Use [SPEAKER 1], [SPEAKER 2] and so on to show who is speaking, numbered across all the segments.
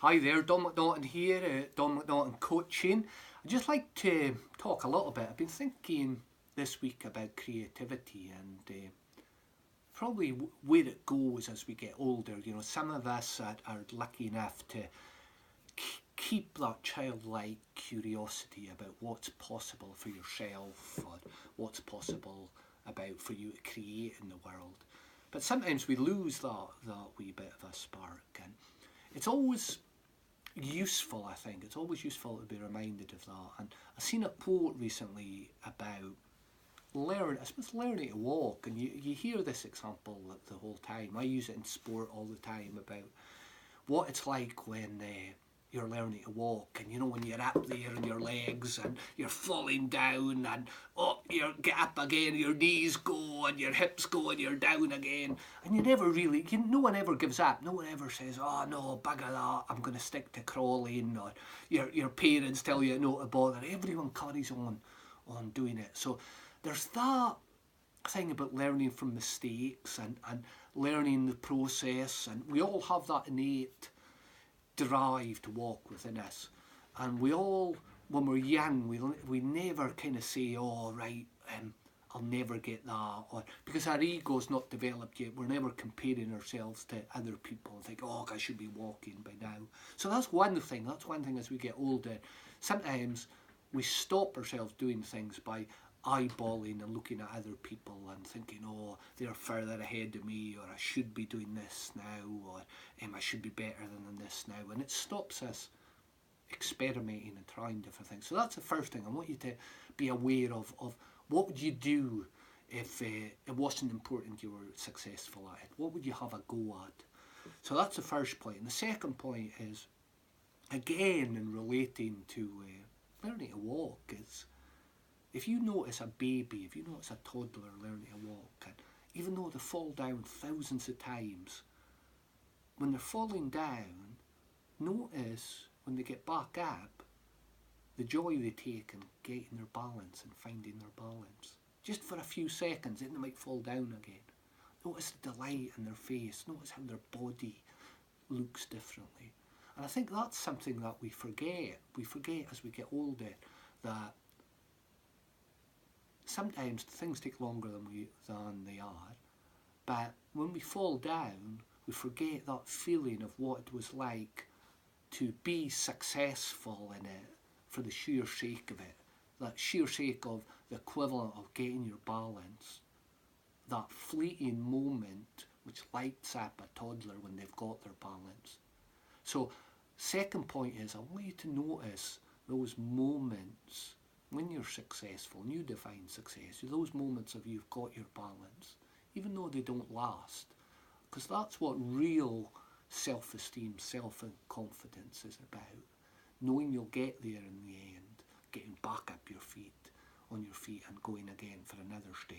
[SPEAKER 1] Hi there, Don MacNaughton here, Don MacNaughton Coaching. I'd just like to talk a little bit. I've been thinking this week about creativity and probably where it goes as we get older. You know, some of us are lucky enough to keep that childlike curiosity about what's possible for yourself or what's possible about for you to create in the world. But sometimes we lose that wee bit of a spark, and it's always useful, I think. It's always useful to be reminded of that. And I've seen a quote recently about learning to walk, and you hear this example the whole time. I use it in sport all the time about what it's like when you're learning to walk, and you know, when you're up there on your legs and you're falling down and up, you get up again, your knees go and your hips go and you're down again, and no one ever gives up. No one ever says, oh no, bugger that, I'm going to stick to crawling, or your parents tell you not to bother. Everyone carries on doing it. So there's that thing about learning from mistakes and learning the process, and we all have that innate drive to walk within us, and we all, when we're young, we never kind of say, oh right, I'll never get that, or because our ego's not developed yet, we're never comparing ourselves to other people and think, oh, I should be walking by now. So that's one thing as we get older. Sometimes we stop ourselves doing things by eyeballing and looking at other people and thinking, oh, they're further ahead of me, or I should be doing this now, or I should be better than this now, and it stops us experimenting and trying different things. So that's the first thing. I want you to be aware of what would you do if it wasn't important you were successful at it. What would you have a go at? So that's the first point. And the second point is, again, in relating to learning to walk, is if you notice a baby, if you notice a toddler learning to walk, and even though they fall down thousands of times, when they're falling down, notice when they get back up, the joy they take in getting their balance and finding their balance. Just for a few seconds, then they might fall down again. Notice the delight in their face, notice how their body looks differently. And I think that's something that we forget. We forget as we get older that sometimes things take longer than they are, but when we fall down, we forget that feeling of what it was like to be successful in it for the sheer sake of it, that sheer sake of the equivalent of getting your balance, that fleeting moment which lights up a toddler when they've got their balance. So, second point is, I want you to notice those moments when you're successful, and you define success, those moments of you've got your balance, even though they don't last, because that's what real self-esteem, self-confidence is about. Knowing you'll get there in the end, getting back up on your feet and going again for another step.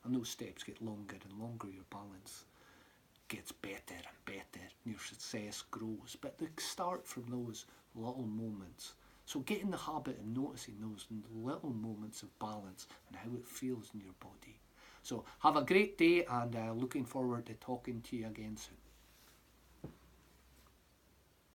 [SPEAKER 1] And those steps get longer and longer, your balance gets better and better, and your success grows. But they start from those little moments. So get in the habit of noticing those little moments of balance and how it feels in your body. So have a great day, and looking forward to talking to you again soon.